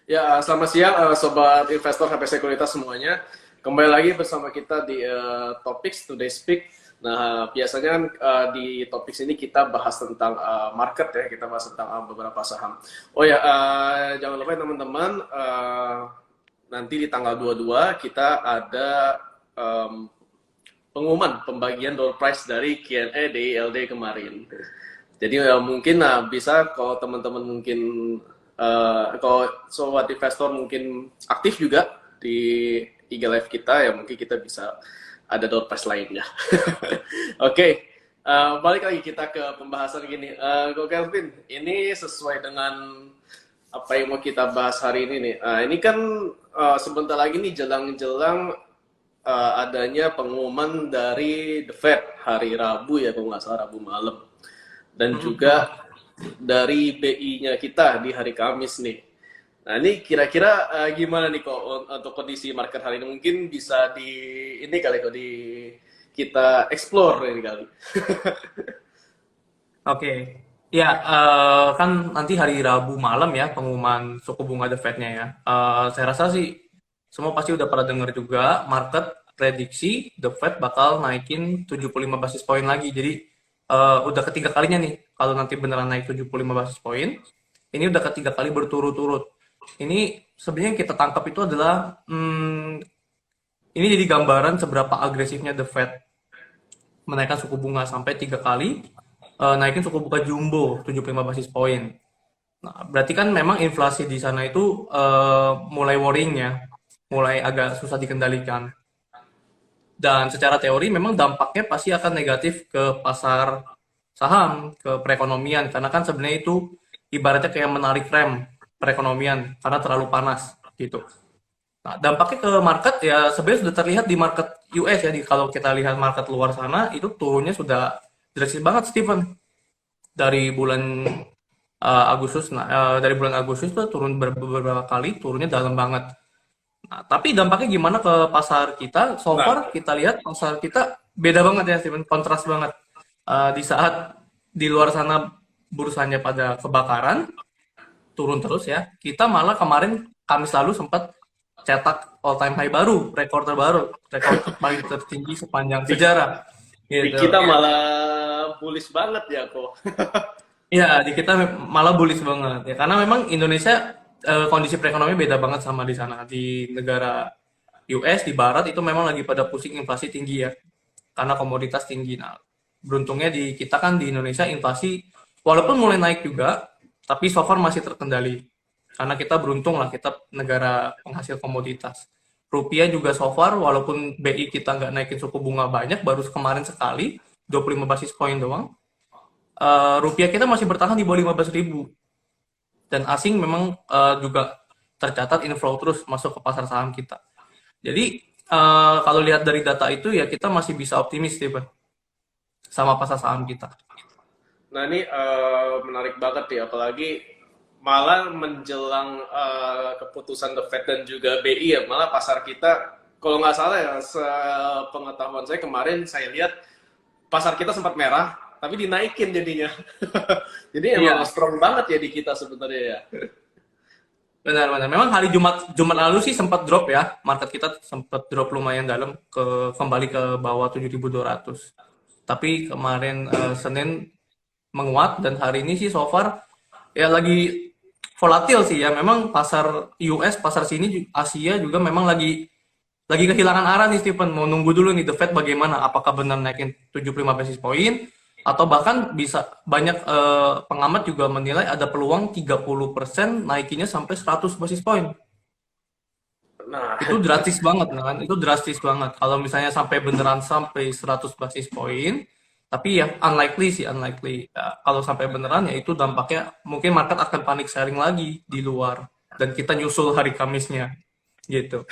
Ya, selamat siang sobat investor HP Sekuritas semuanya. Kembali lagi bersama kita di Topics Today Speak. Nah, biasanya kan di Topics ini kita bahas tentang market ya, kita bahas tentang beberapa saham. Oh ya, jangan lupa ya teman-teman, nanti di tanggal 22 kita ada pengumuman pembagian door prize dari Q&A DILD kemarin. Jadi mungkin bisa kalau teman-teman mungkin kalau sobat investor mungkin aktif juga di IG Live kita ya mungkin kita bisa ada door prize lainnya. Oke, balik lagi kita ke pembahasan gini. Ko Kelvin, ini sesuai dengan apa yang mau kita bahas hari ini nih. Ini kan sebentar lagi nih jelang-jelang adanya pengumuman dari The Fed hari Rabu ya kalau nggak salah Rabu malam. Dan juga dari BI-nya kita di hari Kamis nih. Nah ini kira-kira gimana nih kok untuk kondisi market hari ini? Mungkin bisa di ini kali kok di kita explore ini kali. Oke, ya kan nanti hari Rabu malam ya pengumuman suku bunga The Fed-nya ya. Saya rasa sih semua pasti udah pada dengar juga market prediksi The Fed bakal naikin 75 basis poin lagi. Jadi udah ketiga kalinya nih kalau nanti beneran naik 75 basis poin. Ini udah ketiga kali berturut-turut. Ini sebenarnya yang kita tangkap itu adalah ini jadi gambaran seberapa agresifnya The Fed menaikkan suku bunga sampai tiga kali, naikin suku bunga jumbo 75 basis poin. Nah, berarti kan memang inflasi di sana itu mulai worrying ya, mulai agak susah dikendalikan. Dan secara teori memang dampaknya pasti akan negatif ke pasar saham, ke perekonomian, karena kan sebenarnya itu ibaratnya kayak menarik rem perekonomian karena terlalu panas gitu. Nah, dampaknya ke market ya sebenarnya sudah terlihat di market US ya. Kalau kita lihat market luar sana itu turunnya sudah drastis banget, Steven. Dari bulan dari bulan Agustus tuh turun beberapa kali, turunnya dalam banget. Nah, tapi dampaknya gimana ke pasar kita? So Nah, far kita lihat pasar kita beda banget ya, Steven. Kontras banget. Di saat di luar sana bursanya pada kebakaran, turun terus ya. Kita malah kemarin Kamis lalu sempat cetak all time high baru, rekor terbaru, rekor paling tertinggi sepanjang di, sejarah di gitu. kita malah bullish banget ya kok. Iya, di kita malah bullish banget ya karena memang Indonesia kondisi perekonomian beda banget sama di sana. Di negara US di barat itu memang lagi pada pusing inflasi tinggi ya. Karena komoditas tinggi. Nah, beruntungnya di kita kan di Indonesia inflasi walaupun mulai naik juga, tapi so far masih terkendali. Karena kita beruntung lah, kita negara penghasil komoditas. Rupiah juga so far, walaupun BI kita nggak naikin suku bunga banyak, baru kemarin sekali, 25 basis point doang. Rupiah kita masih bertahan di bawah 15.000. Dan asing memang juga tercatat inflow terus masuk ke pasar saham kita. Jadi kalau lihat dari data itu ya kita masih bisa optimis, Steven, sama pasar saham kita. Nah ini menarik banget ya, apalagi malah menjelang keputusan The Fed dan juga BI ya, malah pasar kita, kalau nggak salah ya, sepengetahuan saya kemarin saya lihat pasar kita sempat merah, tapi dinaikin jadinya. Jadi emang Iya, strong banget ya di kita sebenarnya ya. benar-benar. Memang hari Jumat lalu sih sempat drop ya, market kita sempat drop lumayan dalam kembali ke bawah 7.200. Tapi kemarin Senin menguat dan hari ini sih so far ya lagi volatil sih ya. Memang pasar US, pasar sini Asia juga memang lagi kehilangan arah nih Stephen. Mau nunggu dulu nih The Fed bagaimana? Apakah benar naikin 75 basis point atau bahkan bisa banyak pengamat juga menilai ada peluang 30% naikinnya sampai 100 basis point. Nah, Itu drastis banget kan? Itu drastis banget. Kalau misalnya sampai beneran sampai 100 basis point, tapi ya unlikely sih, unlikely. Ya, kalau sampai beneran ya itu dampaknya mungkin market akan panik selling lagi di luar dan kita nyusul hari Kamisnya gitu.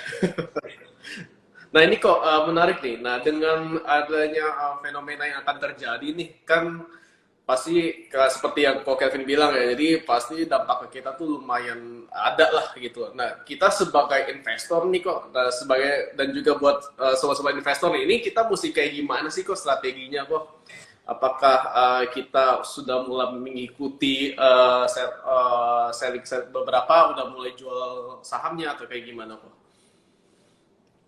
nah ini kok menarik nih. Nah dengan adanya fenomena yang akan terjadi nih, kan pasti seperti yang Ko Kelvin bilang ya, jadi pasti dampak ke kita tuh lumayan ada lah gitu. Nah kita sebagai investor nih kok, nah, sebagai dan juga buat sobat-sobat investor nih, ini kita mesti kayak gimana sih kok strateginya kok? Apakah kita sudah mulai mengikuti selling beberapa udah mulai jual sahamnya atau kayak gimana kok?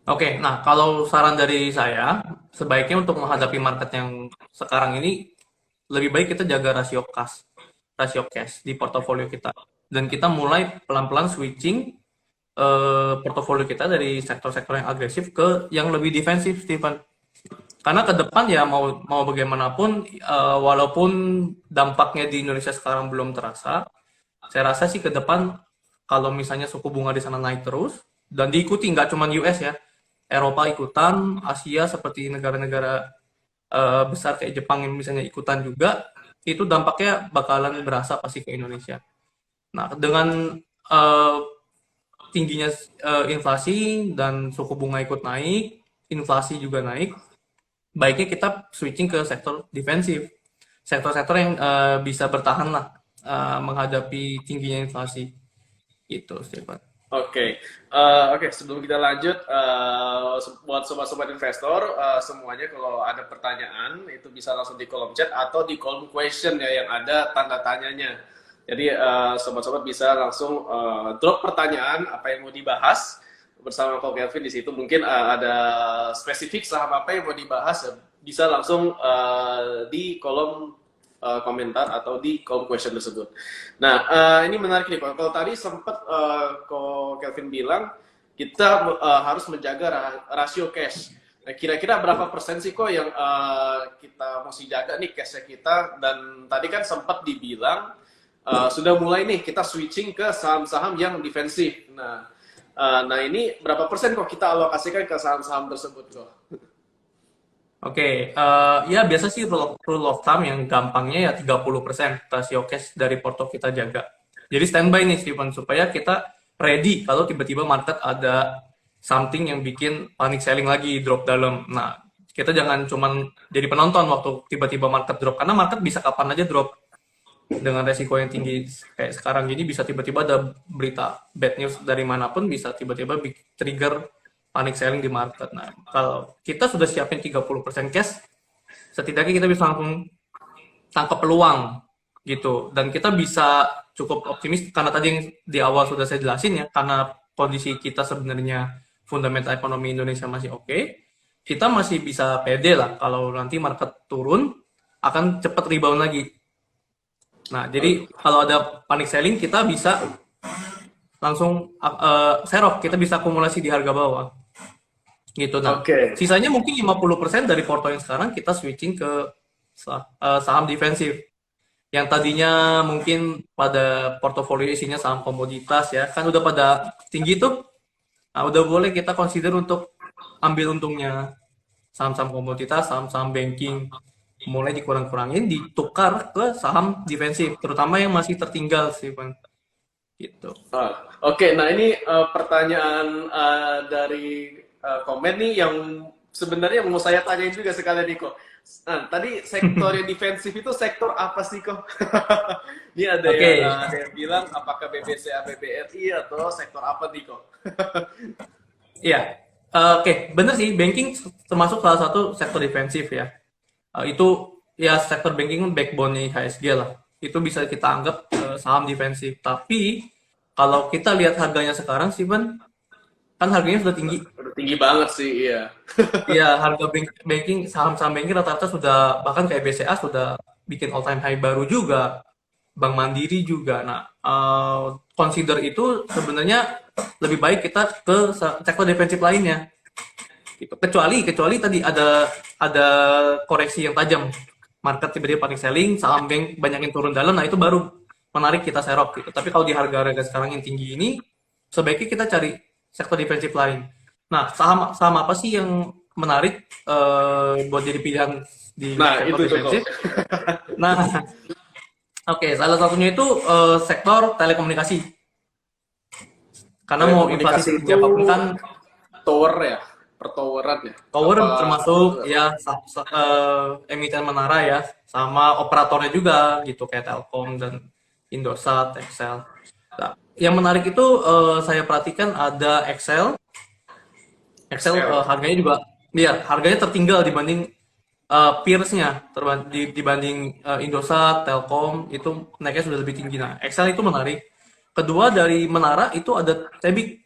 Oke, nah kalau saran dari saya, sebaiknya untuk menghadapi market yang sekarang ini, lebih baik kita jaga rasio cash di portofolio kita. Dan kita mulai pelan-pelan switching portofolio kita dari sektor-sektor yang agresif ke yang lebih defensif, Stephen. Karena ke depan ya mau mau bagaimanapun, walaupun dampaknya di Indonesia sekarang belum terasa, saya rasa sih ke depan kalau misalnya suku bunga di sana naik terus dan diikuti nggak cuma US ya, Eropa ikutan, Asia seperti negara-negara besar kayak Jepang yang misalnya ikutan juga, itu dampaknya bakalan berasa pasti ke Indonesia. Nah, dengan eh, tingginya inflasi dan suku bunga ikut naik, inflasi juga naik, baiknya kita switching ke sektor defensif, sektor-sektor yang bisa bertahan lah menghadapi tingginya inflasi gitu, Stefan. Oke, oke. Sebelum kita lanjut, buat sobat-sobat investor, semuanya kalau ada pertanyaan itu bisa langsung di kolom chat atau di kolom question ya yang ada tanda tanyanya. Jadi sobat-sobat bisa langsung drop pertanyaan apa yang mau dibahas bersama Ko Kelvin di situ. Mungkin ada spesifik saham apa yang mau dibahas, bisa langsung di kolom komentar atau di kolom question tersebut. Nah, ini menarik nih, Ko. Kalau tadi sempat Ko Kelvin bilang kita harus menjaga rasio cash. Nah, kira-kira berapa persen sih kok yang kita mesti jaga nih cashnya kita? Dan tadi kan sempat dibilang sudah mulai nih kita switching ke saham-saham yang defensif. Nah ini berapa persen kok kita alokasikan ke saham-saham tersebut kok? Oke, ya biasa sih rule of thumb yang gampangnya ya 30% rasio cash dari porto kita jaga. Jadi standby nih Steven, supaya kita ready kalau tiba-tiba market ada something yang bikin panic selling lagi, drop dalam. Nah, kita jangan cuman jadi penonton waktu tiba-tiba market drop, karena market bisa kapan aja drop. Dengan resiko yang tinggi kayak sekarang gini, bisa tiba-tiba ada berita bad news dari manapun, bisa tiba-tiba trigger panic selling di market. Nah, kalau kita sudah siapin 30% cash, setidaknya kita bisa langsung tangkap peluang gitu. Dan kita bisa cukup optimis karena tadi yang di awal sudah saya jelasin ya, karena kondisi kita sebenarnya fundamental ekonomi Indonesia masih oke, kita masih bisa pede lah kalau nanti market turun akan cepat rebound lagi. Nah, jadi kalau ada panic selling kita bisa langsung serok, kita bisa akumulasi di harga bawah. Gitu. Nah, sisanya mungkin 50% dari porto yang sekarang kita switching ke saham defensif. Yang tadinya mungkin pada portofolio isinya saham komoditas ya, kan udah pada tinggi tuh. Nah, udah boleh kita consider untuk ambil untungnya. Saham-saham komoditas, saham-saham banking mulai dikurang-kurangin, ditukar ke saham defensif, terutama yang masih tertinggal sih, Bang. Gitu. Oke, nah ini pertanyaan dari komen nih yang sebenarnya mau saya tanyain juga sekalian Niko. Nah, tadi sektor yang defensif itu sektor apa sih kok? Ini ada yang bilang apakah BBCA, BBRI atau sektor apa nih kok? Iya, oke, bener sih, banking termasuk salah satu sektor defensif ya. Itu ya sektor banking backbone-nya IHSG lah. Itu bisa kita anggap saham defensif. Tapi kalau kita lihat harganya sekarang sih, kan harganya sudah tinggi. Udah tinggi banget sih, iya. Iya, harga banking, saham-saham banking rata-rata sudah, bahkan kayak BCA sudah bikin all time high baru juga. Bank Mandiri juga. Nah, consider itu sebenarnya lebih baik kita ke sektor defensif lainnya. Gitu. Kecuali tadi ada koreksi yang tajam. Market tiba-tiba panic selling, saham bank banyak yang turun dalam, nah itu baru menarik kita serok gitu. Tapi kalau di harga-harga sekarang yang tinggi ini, sebaiknya kita cari sektor defensif lain. Nah, saham apa sih yang menarik buat jadi pilihan di sektor defensif? Nah, oke, salah satunya itu sektor telekomunikasi. Karena mau inflasi tinggi apapun kan tower ya, pertoweran ya. Tower termasuk ya emiten menara ya, sama operatornya juga gitu kayak Telkom dan Indosat, Excel. Nah, yang menarik itu saya perhatikan ada Excel harganya juga, ya harganya tertinggal dibanding peers-nya dibanding Indosat, Telkom itu naiknya sudah lebih tinggi. Nah, Excel itu menarik. Kedua dari Menara itu ada Tebik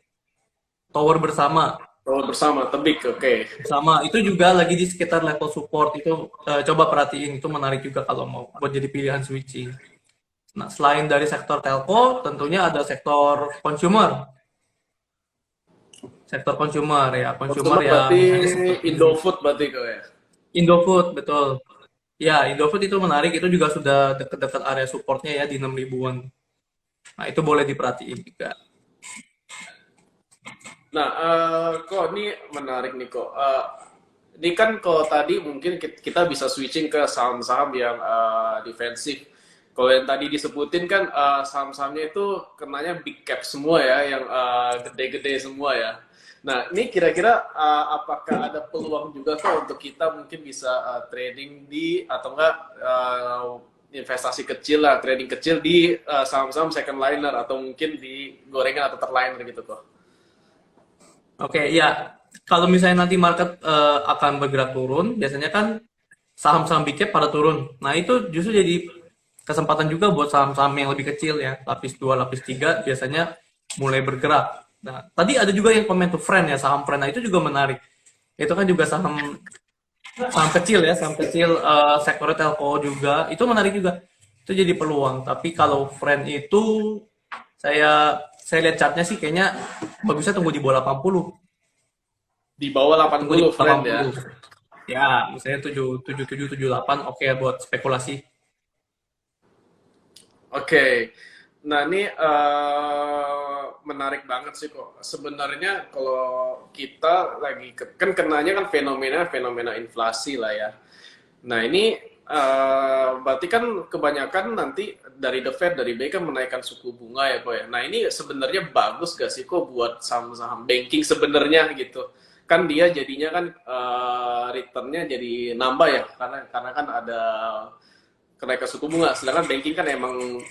Tower bersama. Kalau bersama tebik, oke. Sama itu juga lagi di sekitar level support itu coba perhatiin itu menarik juga kalau mau buat jadi pilihan switching. Nah, selain dari sektor telco, tentunya ada sektor consumer. Sektor consumer ya, consumer Consumer ya berarti misalnya seperti Indofood berarti kau ya. Indofood, betul. Ya, Indofood itu menarik, itu juga sudah dekat-dekat area supportnya ya di 6 ribuan. Nah, itu boleh diperhatiin juga. Nah, kok ini menarik nih kok. Ini kan kalau tadi mungkin kita bisa switching ke saham-saham yang defensif. Kalau yang tadi disebutin kan saham-sahamnya itu kenanya big cap semua ya, yang gede-gede semua ya. Nah, ini kira-kira apakah ada peluang juga kok untuk kita mungkin bisa trading di atau enggak investasi kecil lah, trading kecil di saham-saham second liner atau mungkin di gorengan atau terliner gitu kok. Oke, ya. Kalau misalnya nanti market akan bergerak turun, biasanya kan saham-saham big cap pada turun. Nah, itu justru jadi kesempatan juga buat saham-saham yang lebih kecil ya, lapis 2, lapis 3 biasanya mulai bergerak. Nah, tadi ada juga yang komen tuh friend ya, saham friend. Nah, itu juga menarik. Itu kan juga saham saham kecil ya, saham kecil sektor telco juga. Itu menarik juga. Itu jadi peluang. Tapi kalau friend itu saya lihat chartnya sih kayaknya bagusnya tunggu di bawah 80. Di bawah Tunggu di 80 bawah friend ya. 80. Ya, misalnya 77, 78 oke buat spekulasi. Oke. Nah, ini menarik banget sih kok. Sebenarnya kalau kita lagi kan kenanya kan fenomena inflasi lah ya. Nah, ini berarti kan kebanyakan nanti dari The Fed, dari BI kan menaikkan suku bunga ya kok ya. Nah, ini sebenarnya bagus gak sih kok buat saham-saham banking sebenarnya gitu. Kan dia jadinya kan returnnya jadi nambah ya, karena kan ada kenaikan suku bunga. Sedangkan banking kan emang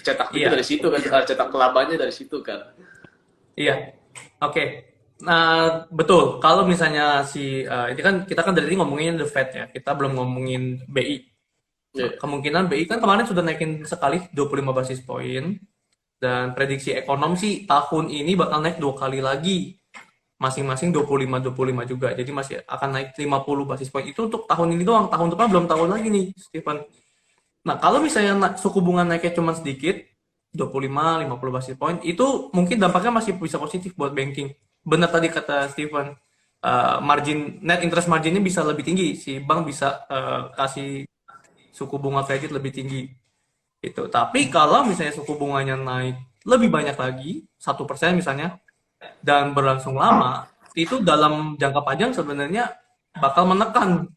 cetak duit Iya, dari situ kan, cetak labanya dari situ kan. iya. Oke. Nah, betul. Kalau misalnya ini kan kita kan dari tadi ngomongin The Fed ya. Kita belum ngomongin BI. Nah, Yeah. kemungkinan BI kan kemarin sudah naikin sekali 25 basis poin dan prediksi ekonom sih tahun ini bakal naik 2 kali lagi. Masing-masing 25 juga. Jadi masih akan naik 50 basis poin. Itu untuk tahun ini doang. Tahun depan belum tahu lagi nih, Stephen. Nah, kalau misalnya suku bunga naiknya cuma sedikit, 25, 50 basis point, itu mungkin dampaknya masih bisa positif buat banking. Benar tadi kata Steven, net interest marginnya bisa lebih tinggi, si bank bisa kasih suku bunga kredit lebih tinggi. Itu. Tapi kalau misalnya suku bunganya naik lebih banyak lagi, 1% misalnya, dan berlangsung lama, itu dalam jangka panjang sebenarnya bakal menekan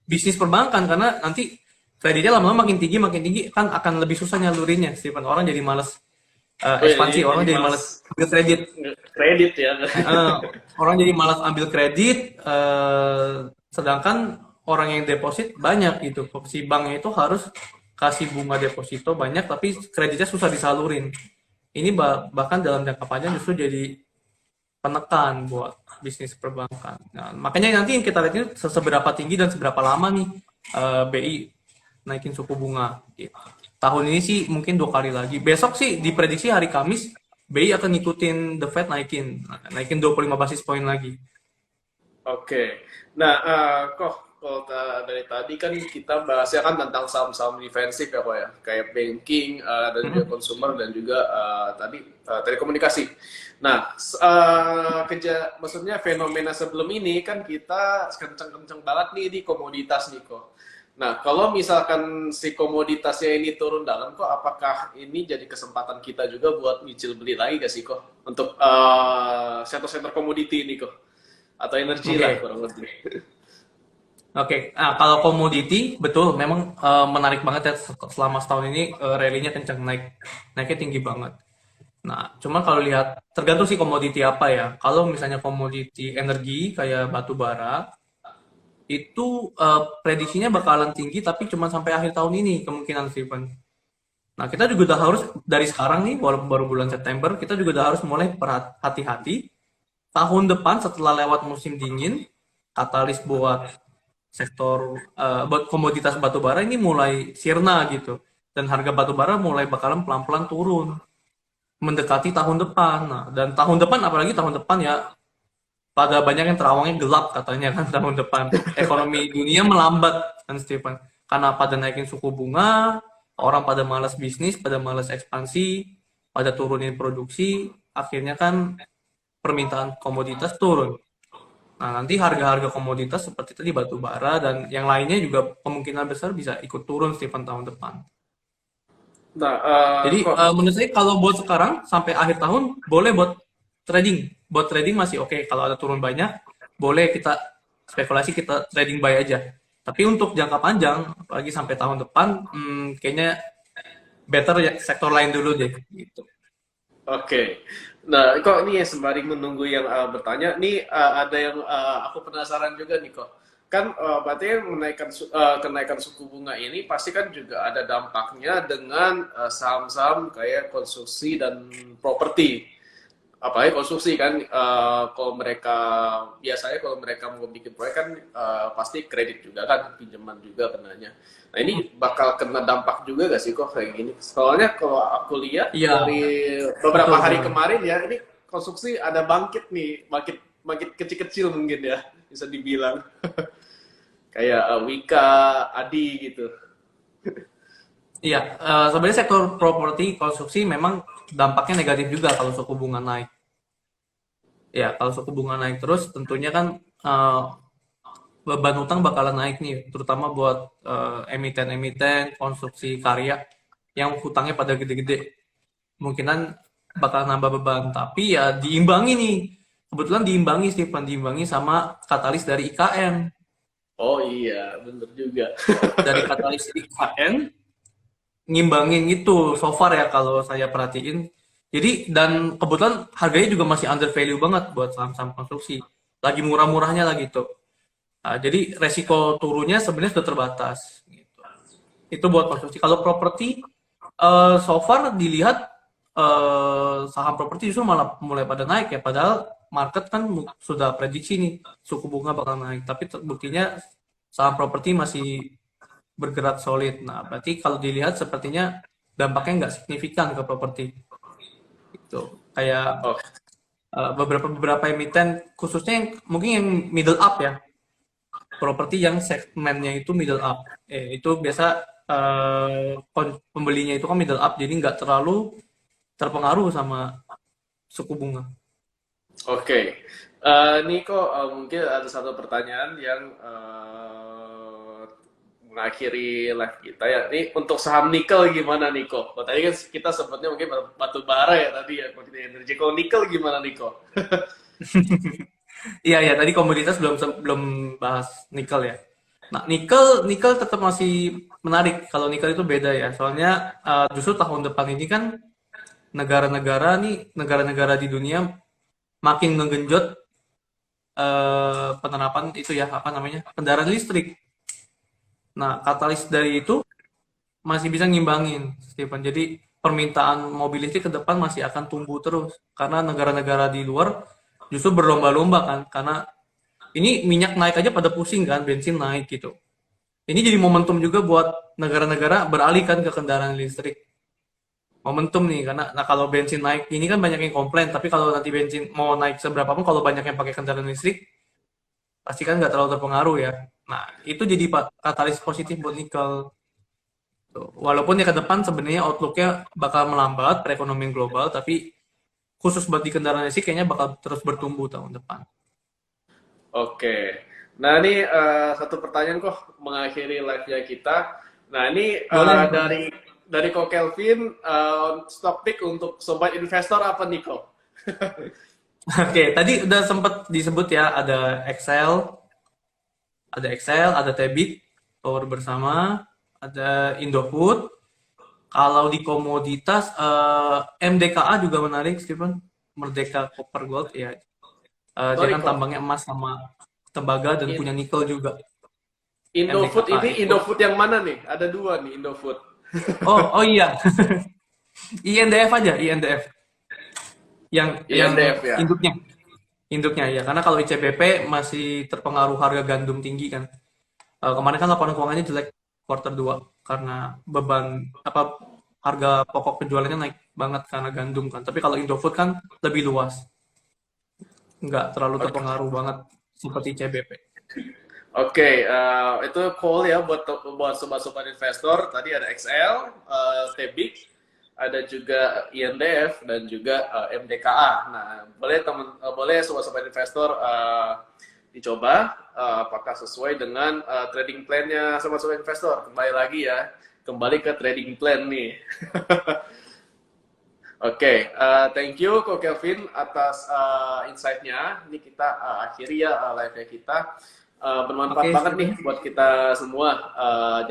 bisnis perbankan karena nanti kreditnya lama-lama makin tinggi kan akan lebih susah nyalurinnya Stephen, orang jadi males ekspansi, orang jadi males ambil kredit Ya. orang jadi malas ambil kredit sedangkan orang yang deposit banyak gitu, si banknya itu harus kasih bunga deposito banyak tapi kreditnya susah disalurin. Ini bahkan dalam jangka panjang justru jadi penekan buat bisnis perbankan. Nah, makanya nanti yang kita lihat itu seberapa tinggi dan seberapa lama nih BI naikin suku bunga. Gitu. Tahun ini sih mungkin 2 kali lagi. Besok sih diprediksi hari Kamis BI akan ngikutin The Fed naikin 25 basis poin lagi. Oke. Nah, kok kalau dari tadi kan kita bahasnya kan tentang saham-saham defensif ya kok ya, kayak banking dan juga consumer dan juga tadi telekomunikasi. Nah, maksudnya fenomena sebelum ini kan kita kenceng-kenceng banget nih di komoditas nih kok. Nah, kalau misalkan si komoditasnya ini turun dalam kok, apakah ini jadi kesempatan kita juga buat nyicil beli lagi gak sih kok untuk sektor-sektor komoditi ini kok atau energi lah kurang lebih. Oke, nah kalau komoditi betul memang menarik banget ya selama setahun ini rally-nya kencang naiknya tinggi banget. Nah, cuman kalau lihat tergantung sih komoditi apa ya. Kalau misalnya komoditi energi kayak batu bara itu prediksinya bakalan tinggi tapi cuma sampai akhir tahun ini kemungkinan Steven. Nah, kita juga udah harus dari sekarang nih walaupun baru bulan September kita juga udah harus mulai hati-hati. Tahun depan setelah lewat musim dingin katalis buat sektor buat komoditas batu bara ini mulai sirna gitu. Dan harga batu bara mulai bakalan pelan-pelan turun mendekati tahun depan. Nah, dan tahun depan apalagi tahun depan ya pada banyak yang terawangnya gelap katanya kan tahun depan. Ekonomi dunia melambat kan Stephen. Karena pada naikin suku bunga, orang pada malas bisnis, pada malas ekspansi, pada turunin produksi, akhirnya kan permintaan komoditas turun. Nah, nanti harga-harga komoditas seperti tadi batu bara dan yang lainnya juga kemungkinan besar bisa ikut turun Stephen tahun depan. Nah, Jadi kok menurut saya kalau buat sekarang sampai akhir tahun boleh buat trading. Buat trading masih oke. Kalau ada turun banyak, boleh kita spekulasi kita trading buy aja. Tapi untuk jangka panjang, apalagi sampai tahun depan, kayaknya better ya sektor lain dulu deh. Gitu. oke. Nah, kok ini ya sembari menunggu yang bertanya, nih ada yang aku penasaran juga nih kok. Kan berarti kenaikan suku bunga ini pasti kan juga ada dampaknya dengan saham-saham kayak konstruksi dan properti. Apalagi konstruksi kan, kalau mereka biasanya kalau mereka mau bikin proyek kan pasti kredit juga kan, pinjaman juga kenanya. Nah ini bakal kena dampak juga gak sih kok kayak gini? Soalnya kalau aku lihat Iya, dari beberapa betul, hari betul. kemarin ya, ini konstruksi ada bangkit nih, bangkit kecil-kecil mungkin ya, bisa dibilang. Kayak Wika, Adi gitu. Iya, sebenarnya sektor properti konstruksi memang dampaknya negatif juga kalau suku bunga naik. Ya, kalau suku bunga naik terus tentunya kan beban utang bakalan naik nih, terutama buat emiten-emiten konstruksi karya yang hutangnya pada gede-gede. Kemungkinan bakal nambah beban, tapi ya diimbangi nih. Kebetulan diimbangi Stephen, diimbangi sama katalis dari IKN. Oh iya, bener juga. Dari katalis IKN ngimbangin gitu so far ya kalau saya perhatiin. Jadi dan kebetulan harganya juga masih under value banget buat saham-saham konstruksi. Lagi murah-murahnya lah gitu. Jadi resiko turunnya sebenarnya sudah terbatas. Gitu. Itu buat konstruksi. Kalau properti, so far dilihat saham properti justru malah mulai pada naik ya. Padahal market kan sudah prediksi nih suku bunga bakal naik. Tapi buktinya saham properti masih bergerak solid. Nah, berarti kalau dilihat sepertinya dampaknya nggak signifikan ke properti. Itu kayak Oh, beberapa emiten khususnya yang mungkin yang middle up ya properti yang segmennya itu middle up. Itu biasa pembelinya itu kan middle up, jadi nggak terlalu terpengaruh sama suku bunga. oke. Niko, mungkin ada satu pertanyaan yang mengakhiri live kita ya. Ini untuk saham nikel gimana Niko? Kalau tadi kan kita sebutnya mungkin batu bara ya tadi ya, kalau energi. Kalau nikel gimana Niko? Iya ya, tadi komoditas belum belum bahas nikel ya. Nah, nikel nikel tetap masih menarik. Kalau nikel itu beda ya. Soalnya justru tahun depan ini kan negara-negara di dunia makin ngegenjot penerapan itu ya apa namanya kendaraan listrik. Nah, katalis dari itu masih bisa ngimbangin, Stephen. Jadi permintaan mobil listrik ke depan masih akan tumbuh terus karena negara-negara di luar justru berlomba-lomba kan karena ini minyak naik aja pada pusing kan, bensin naik gitu. Ini jadi momentum juga buat negara-negara beralih kan ke kendaraan listrik. Momentum nih karena nah kalau bensin naik ini kan banyak yang komplain, tapi kalau nanti bensin mau naik seberapa pun kalau banyak yang pakai kendaraan listrik pasti kan nggak terlalu terpengaruh ya. Nah, itu jadi katalis positif buat nikel. Tuh. Walaupun ya ke depan sebenarnya outlook-nya bakal melambat perekonomian global, tapi khusus buat di kendaraan listrik kayaknya bakal terus bertumbuh tahun depan. Oke. Nah, ini satu pertanyaan kok mengakhiri live-nya kita. Nah, ini Boleh, boleh. dari Ko Kelvin, stock pick untuk sobat investor apa nih kok? Oke, tadi udah sempat disebut ya ada Tebit, Power Bersama, ada Indofood. Kalau di komoditas MDKA juga menarik, Steven. Merdeka Copper Gold ya. Dia Sorry kan kok. tambangnya emas sama tembaga dan In- punya nikel juga. Indofood MDKA ini itu. Indofood yang mana nih? Ada dua nih Indofood. Oh iya, INDF aja, INDF. Yang INDF ya. induknya. induknya ya. Karena kalau ICBP masih terpengaruh harga gandum tinggi kan. Kemarin kan laporan keuangannya jelek quarter 2 karena beban apa harga pokok penjualannya naik banget karena gandum kan. Tapi kalau Indofood kan lebih luas, nggak terlalu Oke, terpengaruh banget seperti CBP. Oke, itu call ya buat sobat-sobat investor. Tadi ada XL, Tebik, ada juga INDF dan juga MDKA. Nah, boleh sobat-sobat investor dicoba apakah sesuai dengan trading plan-nya sobat-sobat investor. Kembali lagi ya, kembali ke trading plan nih. Oke, thank you Ko Kelvin atas insight-nya. Ini kita akhiri ya live-nya kita. Bermanfaat Oke, banget nih Steven. buat kita semua.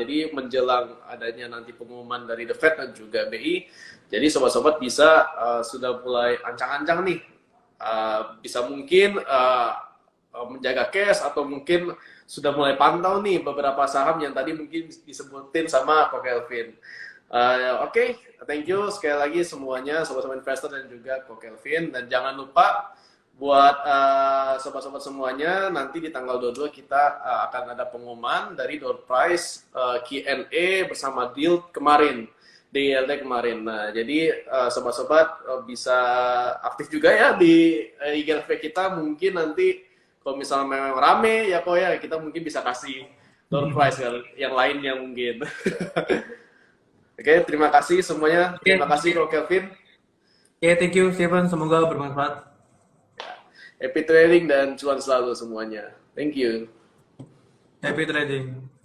Jadi menjelang adanya nanti pengumuman dari The Fed dan juga BI, jadi sobat-sobat bisa sudah mulai ancang-ancang nih. Bisa mungkin menjaga cash atau mungkin sudah mulai pantau nih beberapa saham yang tadi mungkin disebutin sama Ko Kelvin. Oke, thank you sekali lagi semuanya sobat-sobat investor dan juga Ko Kelvin, dan jangan lupa buat sobat-sobat semuanya nanti di tanggal 22 kita akan ada pengumuman dari door price Q&A bersama deal kemarin DLD kemarin. Nah, jadi sobat-sobat bisa aktif juga ya di IGLV kita, mungkin nanti kalau misalnya memang rame ya kok ya kita mungkin bisa kasih door price yang lainnya mungkin. Oke, terima kasih semuanya. Terima Oke, kasih Ko Kelvin. oke, thank you, Steven. Semoga bermanfaat. Happy trading dan cuan selalu semuanya. Thank you. Happy trading.